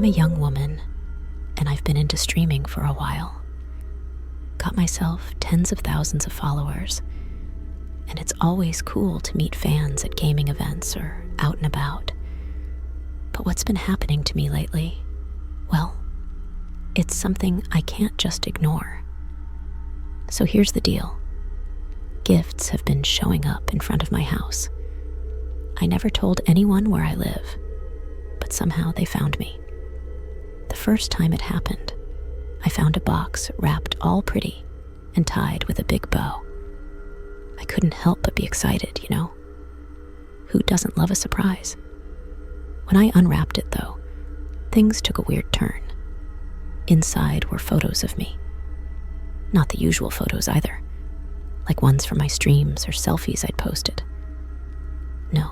I'm a young woman, and I've been into streaming for a while. Got myself tens of thousands of followers, and it's always cool to meet fans at gaming events or out and about. But what's been happening to me lately, well, it's something I can't just ignore. So here's the deal. Gifts have been showing up in front of my house. I never told anyone where I live, but somehow they found me. The first time it happened, I found a box wrapped all pretty and tied with a big bow. I couldn't help but be excited, you know? Who doesn't love a surprise? When I unwrapped it, though, things took a weird turn. Inside were photos of me. Not the usual photos either, like ones from my streams or selfies I'd posted. No,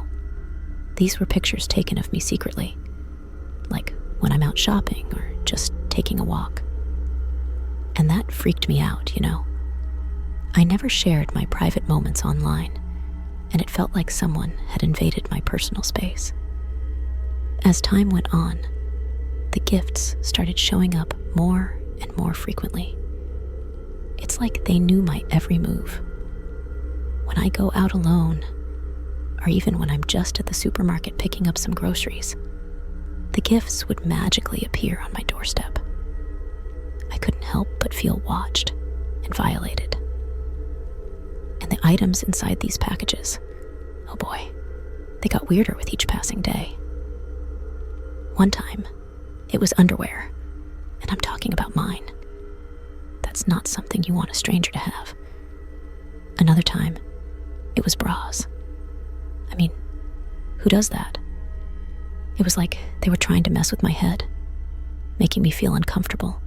these were pictures taken of me secretly, like when I'm out shopping or just taking a walk. And that freaked me out, you know? I never shared my private moments online, and it felt like someone had invaded my personal space. As time went on, the gifts started showing up more and more frequently. It's like they knew my every move. When I go out alone, or even when I'm just at the supermarket picking up some groceries, the gifts would magically appear on my doorstep. I couldn't help but feel watched and violated. And the items inside these packages, oh boy, they got weirder with each passing day. One time, it was underwear, and I'm talking about mine. That's not something you want a stranger to have. Another time, it was bras. I mean, who does that? It was like they were trying to mess with my head, making me feel uncomfortable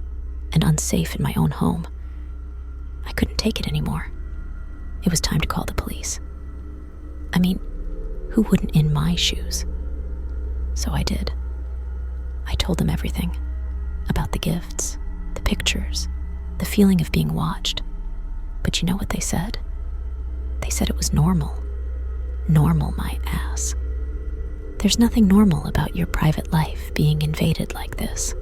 and unsafe in my own home. I couldn't take it anymore. It was time to call the police. I mean, who wouldn't in my shoes? So I did. I told them everything about the gifts, the pictures, the feeling of being watched. But you know what they said? They said it was normal. Normal, my ass. There's nothing normal about your private life being invaded like this.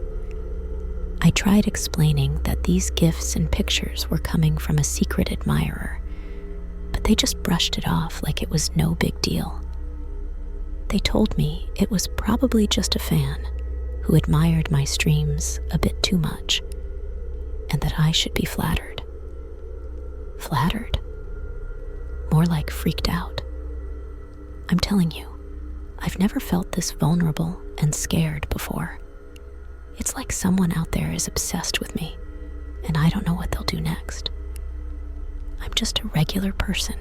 I tried explaining that these gifts and pictures were coming from a secret admirer, but they just brushed it off like it was no big deal. They told me it was probably just a fan who admired my streams a bit too much, and that I should be flattered. Flattered? More like freaked out. I'm telling you, I've never felt this vulnerable and scared before. It's like someone out there is obsessed with me, and I don't know what they'll do next. I'm just a regular person,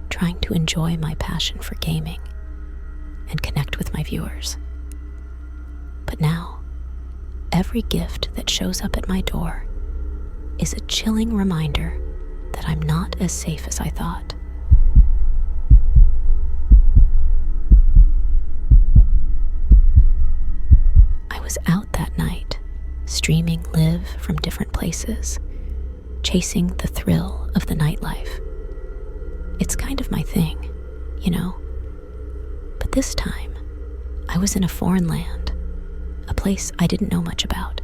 trying to enjoy my passion for gaming and connect with my viewers. But now, every gift that shows up at my door is a chilling reminder that I'm not as safe as I thought. I was out that night, streaming live from different places, chasing the thrill of the nightlife. It's kind of my thing, you know? But this time, I was in a foreign land, a place I didn't know much about.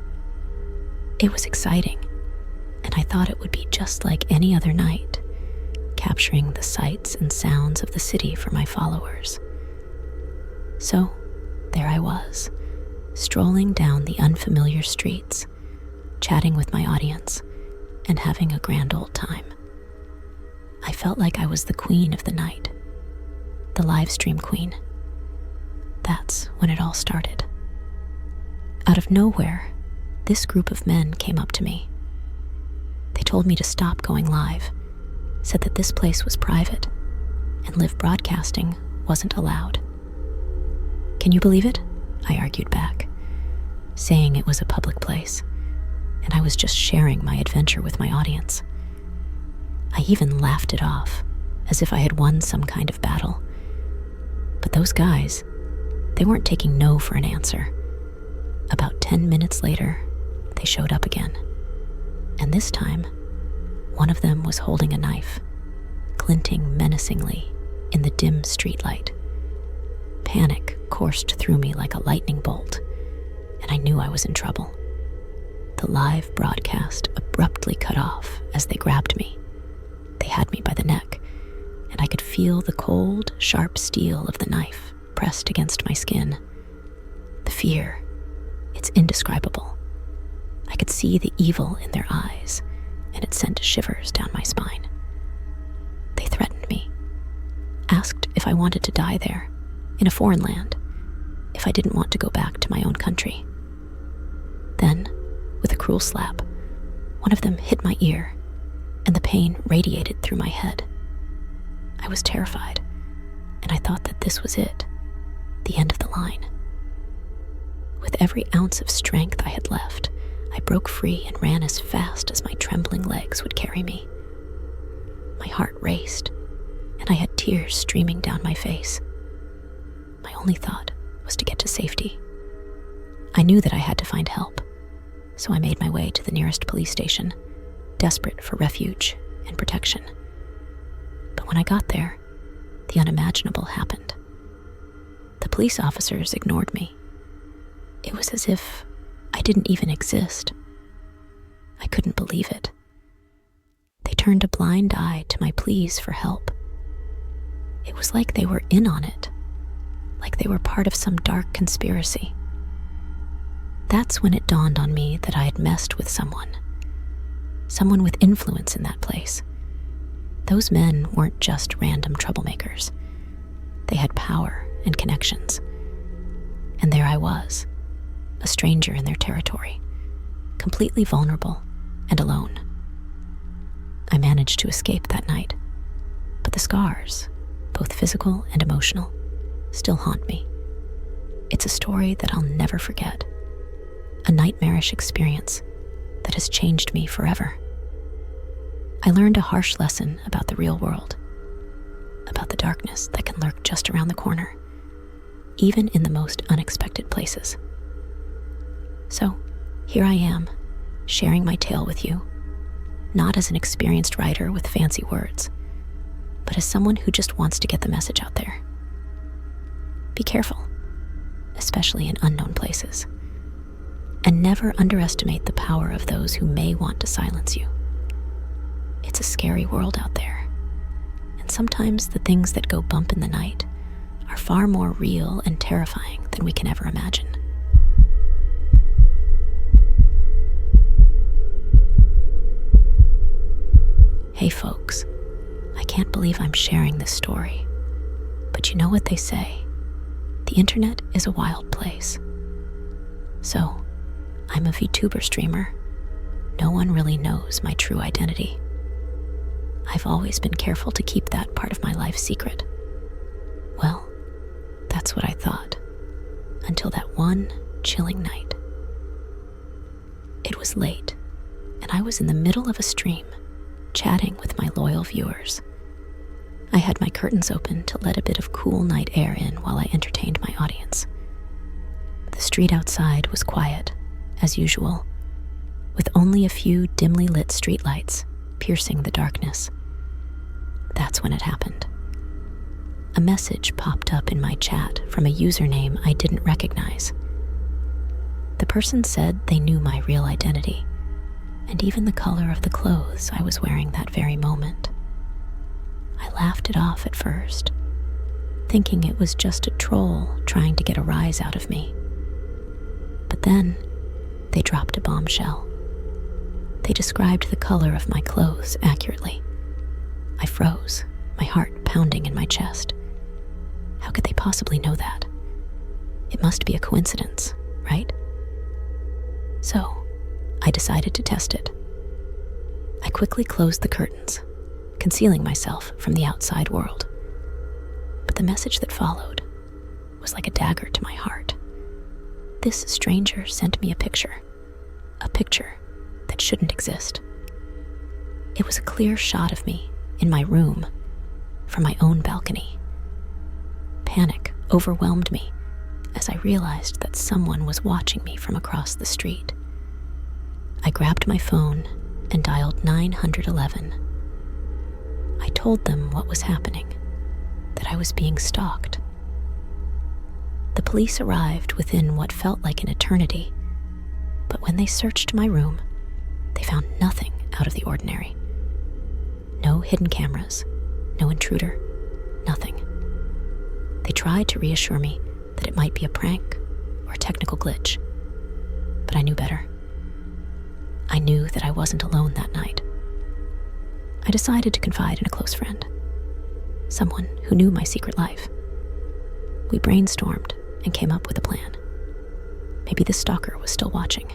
It was exciting, and I thought it would be just like any other night, capturing the sights and sounds of the city for my followers. So, there I was, strolling down the unfamiliar streets, chatting with my audience, and having a grand old time. I felt like I was the queen of the night, the live stream queen. That's when it all started. Out of nowhere, this group of men came up to me. They told me to stop going live, said that this place was private, and live broadcasting wasn't allowed. Can you believe it? I argued back, saying it was a public place, and I was just sharing my adventure with my audience. I even laughed it off, as if I had won some kind of battle. But those guys, they weren't taking no for an answer. About 10 minutes later, they showed up again. And this time, one of them was holding a knife, glinting menacingly in the dim streetlight. Panic coursed through me like a lightning bolt, and and I knew I was in trouble. The live broadcast abruptly cut off as they grabbed me. They had me by the neck, and I could feel the cold, sharp steel of the knife pressed against my skin. The fear, it's indescribable. I could see the evil in their eyes, and it sent shivers down my spine. They threatened me, asked if I wanted to die there, in a foreign land, if I didn't want to go back to my own country. Then, with a cruel slap, one of them hit my ear, and the pain radiated through my head. I was terrified, and I thought that this was it, the end of the line. With every ounce of strength I had left, I broke free and ran as fast as my trembling legs would carry me. My heart raced, and I had tears streaming down my face. My only thought was to get to safety. I knew that I had to find help, so I made my way to the nearest police station, desperate for refuge and protection. But when I got there, the unimaginable happened. The police officers ignored me. It was as if I didn't even exist. I couldn't believe it. They turned a blind eye to my pleas for help. It was like they were in on it, like they were part of some dark conspiracy. That's when it dawned on me that I had messed with someone with influence in that place. Those men weren't just random troublemakers. They had power and connections. And there I was, a stranger in their territory, completely vulnerable and alone. I managed to escape that night, but the scars, both physical and emotional, still haunt me. It's a story that I'll never forget, a nightmarish experience that has changed me forever. I learned a harsh lesson about the real world, about the darkness that can lurk just around the corner, even in the most unexpected places. So, here I am, sharing my tale with you, not as an experienced writer with fancy words, but as someone who just wants to get the message out there. Be careful, especially in unknown places, and never underestimate the power of those who may want to silence you. It's a scary world out there, and sometimes the things that go bump in the night are far more real and terrifying than we can ever imagine. Hey folks, I can't believe I'm sharing this story, but you know what they say, the internet is a wild place. So, I'm a VTuber streamer. No one really knows my true identity. I've always been careful to keep that part of my life secret. Well, that's what I thought, until that one chilling night. It was late, and I was in the middle of a stream, chatting with my loyal viewers. I had my curtains open to let a bit of cool night air in while I entertained my audience. The street outside was quiet, as usual, with only a few dimly lit streetlights piercing the darkness. That's when it happened. A message popped up in my chat from a username I didn't recognize. The person said they knew my real identity, and even the color of the clothes I was wearing that very moment. I laughed it off at first, thinking it was just a troll trying to get a rise out of me. But then, they dropped a bombshell. They described the color of my clothes accurately. I froze, my heart pounding in my chest. How could they possibly know that? It must be a coincidence, right? So, I decided to test it. I quickly closed the curtains, concealing myself from the outside world. But the message that followed was like a dagger to my heart. This stranger sent me a picture that shouldn't exist. It was a clear shot of me in my room from my own balcony. Panic overwhelmed me as I realized that someone was watching me from across the street. I grabbed my phone and dialed 911. I told them what was happening, that I was being stalked. The police arrived within what felt like an eternity, But when they searched my room, they found nothing out of the ordinary. No hidden cameras, no intruder, nothing. They tried to reassure me that it might be a prank or a technical glitch, but I knew better. I knew that I wasn't alone that night. I decided to confide in a close friend, someone who knew my secret life. We brainstormed and came up with a plan. Maybe the stalker was still watching.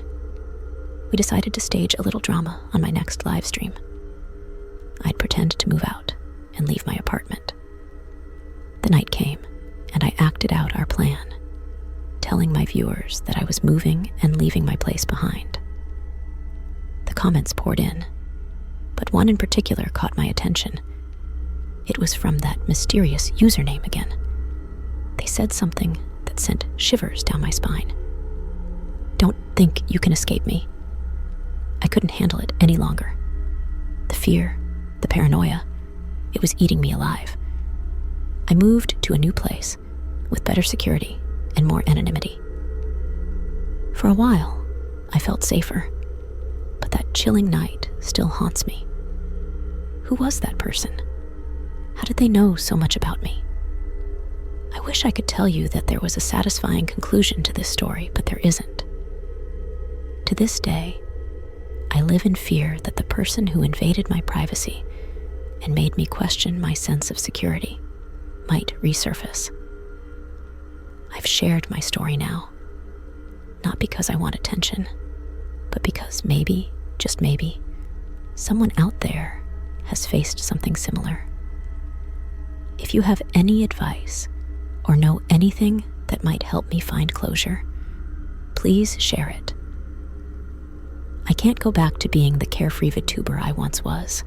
We decided to stage a little drama on my next live stream. I'd pretend to move out and leave my apartment. The night came, and I acted out our plan, telling my viewers that I was moving and leaving my place behind. The comments poured in, but one in particular caught my attention. It was from that mysterious username again. They said something that sent shivers down my spine. "Don't think you can escape me." I couldn't handle it any longer. The fear, the paranoia, it was eating me alive. I moved to a new place with better security and more anonymity. For a while, I felt safer, but that chilling night still haunts me. Who was that person? How did they know so much about me? I wish I could tell you that there was a satisfying conclusion to this story, but there isn't. To this day, I live in fear that the person who invaded my privacy and made me question my sense of security might resurface. I've shared my story now, not because I want attention, but because maybe, just maybe, someone out there has faced something similar. If you have any advice or know anything that might help me find closure, please share it. I can't go back to being the carefree VTuber I once was,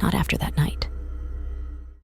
not after that night.